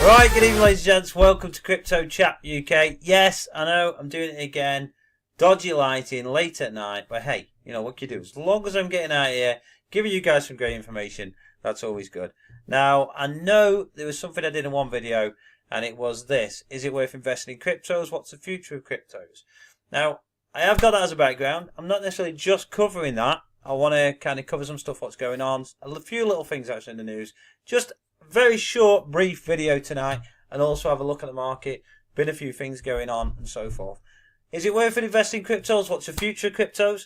Right, good evening ladies and gents, welcome to Crypto Chat UK. Yes, I know, I'm doing it again. Dodgy lighting, late at night, but hey, you know what you do. As long as I'm getting out here, giving you guys some great information, that's always good. Now, I know there was something I did in one video, and it was this. Is it worth investing in cryptos? What's the future of cryptos? Now, I have got that as a background. I'm not necessarily just covering that. I want to kind of cover some stuff, what's going on. A few little things actually in the news. Just a very short, brief video tonight, and also have a look at the market. Been a few things going on, and so forth. Is it worth investing in cryptos? What's the future of cryptos?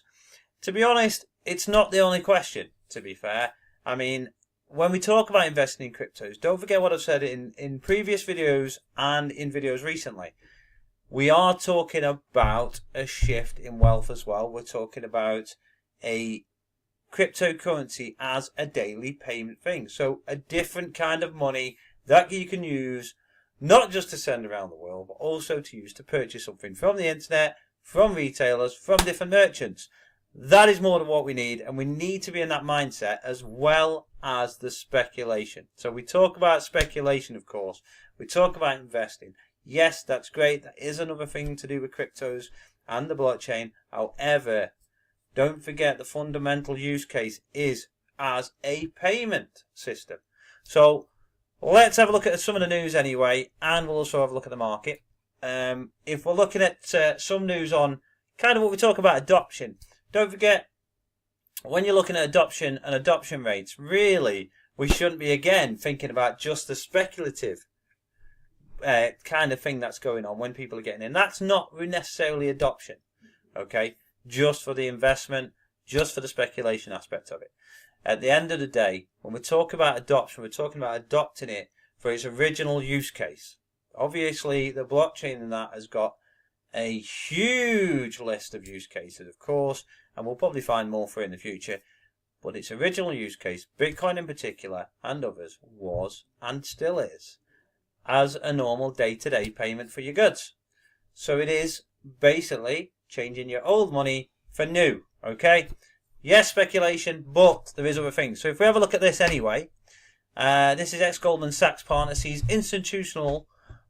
To be honest, it's not the only question, to be fair. I mean, when we talk about investing in cryptos, don't forget what I've said in previous videos and in videos recently. We are talking about a shift in wealth as well. We're talking about a cryptocurrency as a daily payment thing. So a different kind of money that you can use not just to send around the world, but also to use to purchase something from the internet, from retailers, from different merchants. That is more than what we need, and we need to be in that mindset as well as the speculation. So we talk about speculation, of course. We talk about investing. Yes, that's great. That is another thing to do with cryptos and the blockchain. However, don't forget the fundamental use case is as a payment system. So let's have a look at some of the news anyway, and we'll also have a look at the market. If we're looking at some news on kind of what we talk about adoption, don't forget when you're looking at adoption and adoption rates, really we shouldn't be again thinking about just the speculative kind of thing that's going on when people are getting in. That's not necessarily adoption, okay? Just for the investment, just for the speculation aspect of it. At the end of the day, when we talk about adoption, we're talking about adopting it for its original use case. Obviously, the blockchain in that has got a huge list of use cases, of course, and we'll probably find more for it in the future. But its original use case, Bitcoin in particular, and others, was, and still is, as a normal day-to-day payment for your goods. So it is basically changing your old money for new, okay? Yes, speculation, but there is other things. So if we have a look at this anyway, this is ex-Goldman Sachs partner sees institutional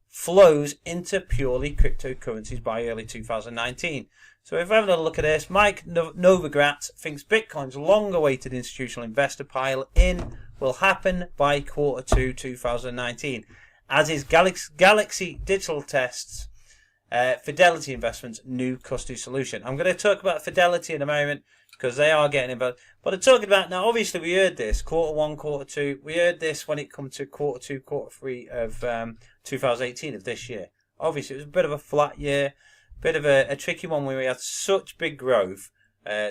flows into purely cryptocurrencies by early 2019. So if we have another look at this, Mike Novogratz thinks Bitcoin's long-awaited institutional investor pile-in will happen by Q2 2019, as is Galaxy Digital tests Fidelity Investments' new custody solution. I'm going to talk about Fidelity in a moment because they are getting involved. But I'm talking about now, obviously we heard this, Q1, Q2. We heard this when it comes to Q2, Q3 of 2018 of this year. Obviously it was a bit of a flat year, bit of a tricky one where we had such big growth,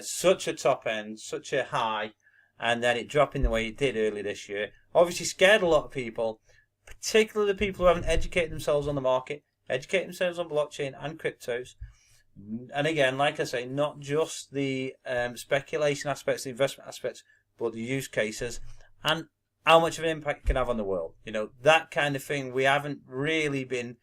such a top end, such a high, and then it dropping the way it did early this year. Obviously scared a lot of people, particularly the people who haven't educated themselves on the market, educate themselves on blockchain and cryptos. And again, like I say, not just the speculation aspects, the investment aspects, but the use cases and how much of an impact it can have on the world. You know, that kind of thing. We haven't really been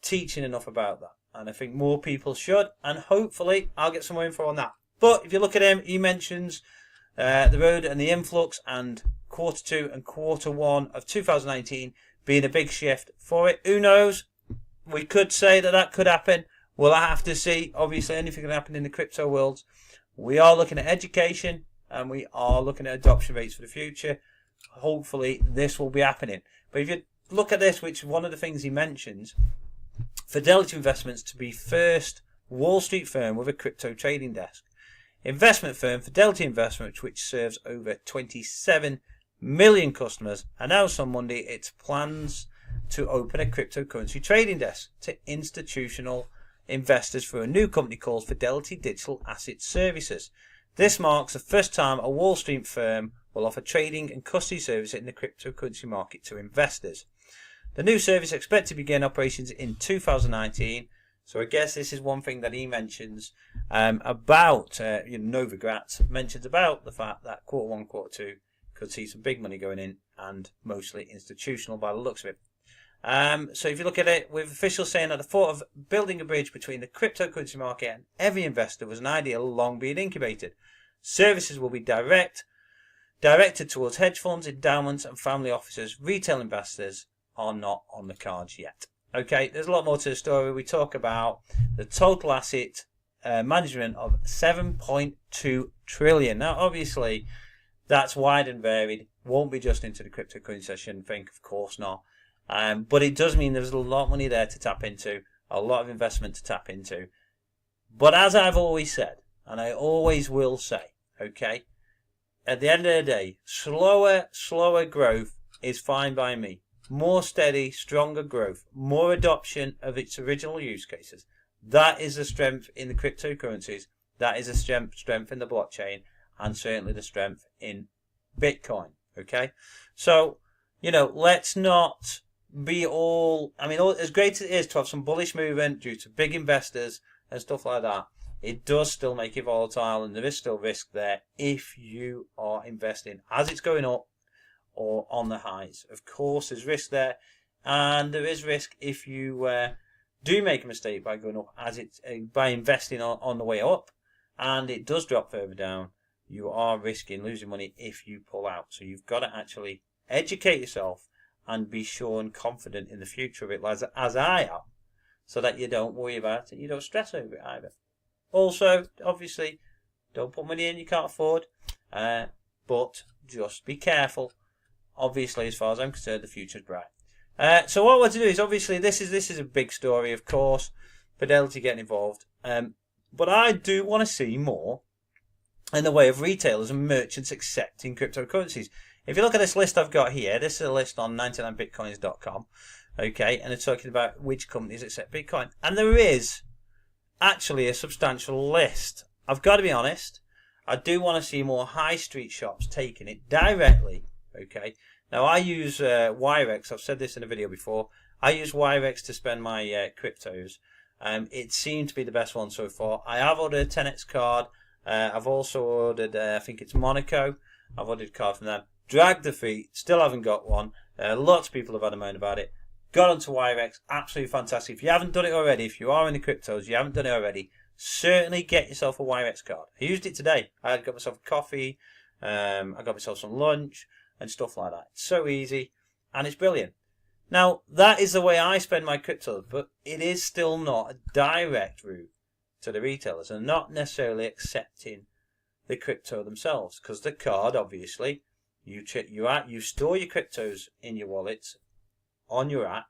teaching enough about that. And I think more people should. And hopefully I'll get some more info on that. But if you look at him, he mentions the road and the influx and Q2 and Q1 of 2019 being a big shift for it. Who knows? We could say that could happen. We'll have to see. Obviously, anything can happen in the crypto world. We are looking at education and we are looking at adoption rates for the future. Hopefully, this will be happening. But if you look at this, which is one of the things he mentions, Fidelity Investments to be first Wall Street firm with a crypto trading desk. Investment firm Fidelity Investments, which serves over 27 million customers, announced on Monday its plans to open a cryptocurrency trading desk to institutional investors through a new company called Fidelity Digital Asset Services. This marks the first time a Wall Street firm will offer trading and custody services in the cryptocurrency market to investors. The new service is expected to begin operations in 2019. So I guess this is one thing that he mentions about Novogratz mentions about the fact that Q1, Q2 could see some big money going in and mostly institutional by the looks of it. So if you look at it, with officials saying that the thought of building a bridge between the cryptocurrency market and every investor was an idea long being incubated. Services will be directed towards hedge funds, endowments and family offices, retail investors are not on the cards yet. Okay, there's a lot more to the story. We talk about the total asset management of 7.2 trillion. Now, obviously, that's wide and varied. Won't be just into the cryptocurrency session thing, of course not. But it does mean there's a lot of money there to tap into, a lot of investment to tap into. But as I've always said, and I always will say, okay, at the end of the day, slower growth is fine by me. More steady, stronger growth, more adoption of its original use cases. That is the strength in the cryptocurrencies. That is the strength in the blockchain, and certainly the strength in Bitcoin. Okay, so let's not be all. I mean, as great as it is to have some bullish movement due to big investors and stuff like that, it does still make it volatile, and there is still risk there if you are investing as it's going up or on the highs. Of course, there's risk there, and there is risk if you do make a mistake by going up by investing on the way up, and it does drop further down. You are risking losing money if you pull out. So you've got to actually educate yourself and be sure and confident in the future of it, as I am, so that you don't worry about it, you don't stress over it either. Also, obviously, don't put money in you can't afford, but just be careful. Obviously, as far as I'm concerned, the future's bright. So what I want to do is, obviously, this is a big story, of course, Fidelity getting involved. But I do want to see more in the way of retailers and merchants accepting cryptocurrencies. If you look at this list I've got here, this is a list on 99bitcoins.com, okay, and it's talking about which companies accept Bitcoin. And there is actually a substantial list. I've got to be honest, I do want to see more high street shops taking it directly, okay. Now, I use Wirex. I've said this in a video before. I use Wirex to spend my cryptos. It seemed to be the best one so far. I have ordered a 10x card. I've also ordered, I think it's Monaco. I've ordered a card from them. Dragged the feet. Still haven't got one. Lots of people have had a moan about it. Got onto Wirex. Absolutely fantastic. If you haven't done it already, if you are in the cryptos, you haven't done it already, certainly get yourself a Wirex card. I used it today. I got myself a coffee. I got myself some lunch and stuff like that. It's so easy, and it's brilliant. Now, that is the way I spend my cryptos, but it is still not a direct route to the retailers, and not necessarily accepting the crypto themselves, because the card, obviously, you store your cryptos in your wallets on your app,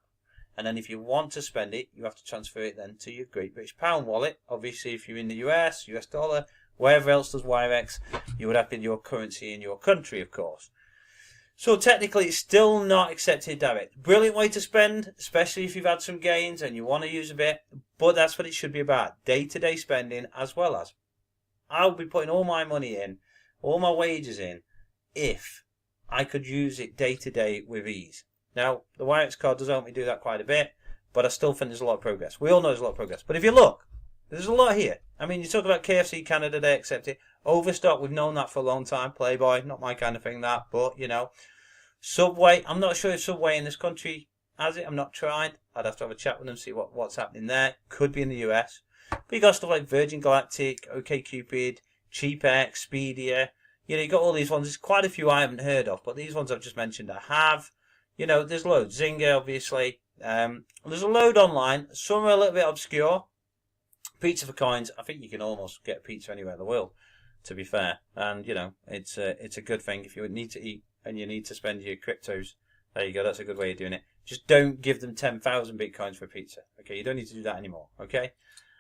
and then if you want to spend it, you have to transfer it then to your Great British Pound wallet. Obviously, if you're in the US dollar, wherever else does Wirex, you would have in your currency in your country, of course. So technically, it's still not accepted direct. Brilliant way to spend, especially if you've had some gains and you want to use a bit. But that's what it should be about. Day-to-day spending, as well as I'll be putting all my money in, all my wages in, if I could use it day-to-day with ease. Now, the Wirex card does help me do that quite a bit, but I still think there's a lot of progress. We all know there's a lot of progress. But if you look, there's a lot here. I mean, you talk about KFC Canada, they accept it. Overstock, we've known that for a long time. Playboy, not my kind of thing, that, but, Subway, I'm not sure if Subway in this country has it. I'm not tried. I'd have to have a chat with them, see what's happening there. Could be in the US. But you got stuff like Virgin Galactic, OkCupid, CheapX, Expedia. You got all these ones. There's quite a few I haven't heard of, but these ones I've just mentioned I have. There's loads. Zynga, obviously. There's a load online. Some are a little bit obscure. Pizza for coins. I think you can almost get pizza anywhere in the world, to be fair. And, it's a good thing if you need to eat and you need to spend your cryptos. There you go. That's a good way of doing it. Just don't give them 10,000 bitcoins for pizza. Okay, you don't need to do that anymore. Okay,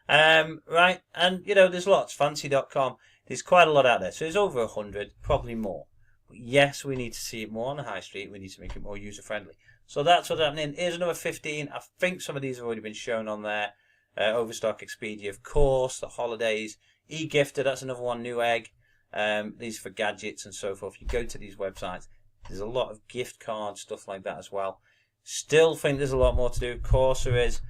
right. And there's lots. Fancy.com. There's quite a lot out there. So there's over 100, probably more. But yes, we need to see it more on the high street. We need to make it more user friendly. So that's what's happening. Here's another 15. I think some of these have already been shown on there. Overstock, Expedia, of course. The holidays. eGifter. That's another one. Newegg. These for gadgets and so forth. You go to these websites, there's a lot of gift cards, stuff like that as well. Still think there's a lot more to do. Of course there is.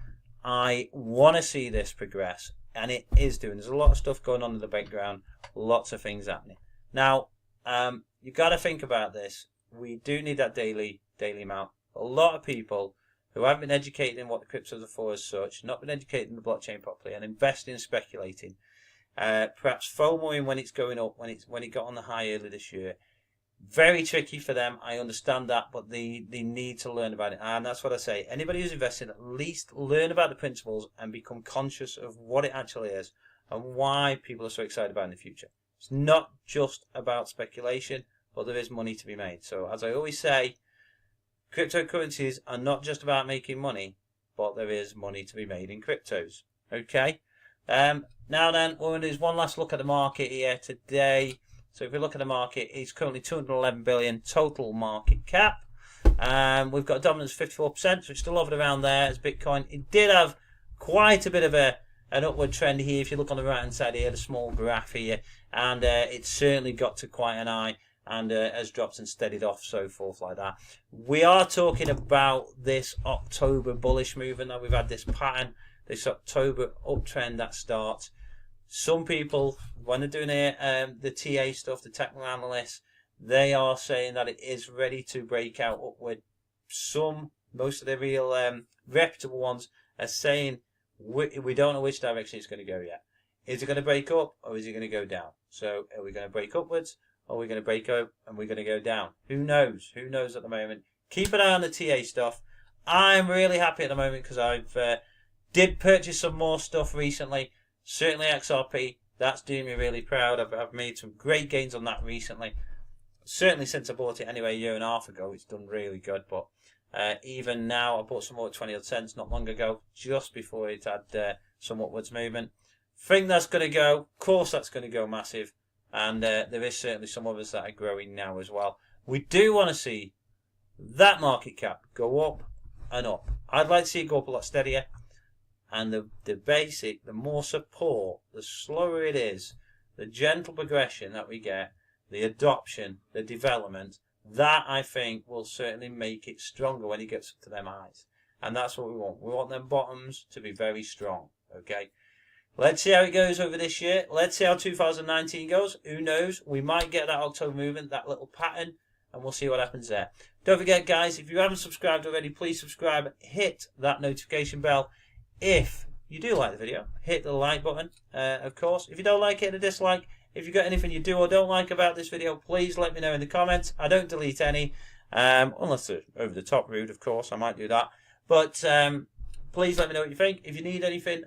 I want to see this progress, and it is doing. There's a lot of stuff going on in the background, lots of things happening. Now, you got to think about this. We do need that daily amount. A lot of people who haven't been educated in what the cryptos are for as such, not been educated in the blockchain properly, and investing and speculating. Perhaps FOMOing when it's going up, when it got on the high early this year. Very tricky for them. I understand that, but they need to learn about it. And that's what I say. Anybody who's investing, at least learn about the principles and become conscious of what it actually is and why people are so excited about it in the future. It's not just about speculation, but there is money to be made. So as I always say, cryptocurrencies are not just about making money, but there is money to be made in cryptos. Okay? Now then, we're going to do one last look at the market here today. So if we look at the market, it's currently 211 billion total market cap. We've got a dominance of 54%, so it's still hovered around there as Bitcoin. It did have quite a bit of an upward trend here. If you look on the right hand side here, the small graph here, and it certainly got to quite an high and has dropped and steadied off, so forth like that. We are talking about this October bullish movement. Now we've had this pattern, this October uptrend that starts. Some people, when they're doing the TA stuff, the technical analysts, they are saying that it is ready to break out upward. Most of the real reputable ones are saying we don't know which direction it's going to go yet. Is it going to break up or is it going to go down? So are we going to break upwards or are we going to break up and we're going to go down? Who knows? Who knows at the moment? Keep an eye on the TA stuff. I'm really happy at the moment because I've did purchase some more stuff recently. Certainly XRP, that's doing me really proud. I've made some great gains on that recently. Certainly since I bought it anyway a year and a half ago, it's done really good. But even now, I bought some more at 20 odd cents not long ago, just before it had some upwards movement. Think that's going to go. Of course that's going to go massive. And there is certainly some others that are growing now as well. We do want to see that market cap go up and up. I'd like to see it go up a lot steadier. And the more support, the slower it is, the gentle progression that we get, the adoption, the development, that I think will certainly make it stronger when it gets up to them highs. And that's what we want. We want them bottoms to be very strong. Okay. Let's see how it goes over this year. Let's see how 2019 goes. Who knows? We might get that October movement, that little pattern, and we'll see what happens there. Don't forget, guys, if you haven't subscribed already, please subscribe. Hit that notification bell. If you do like the video, hit the like button, of course. If you don't like it, hit a dislike. If you've got anything you do or don't like about this video, please let me know in the comments. I don't delete any, unless they're over the top rude, of course. I might do that. But please let me know what you think. If you need anything,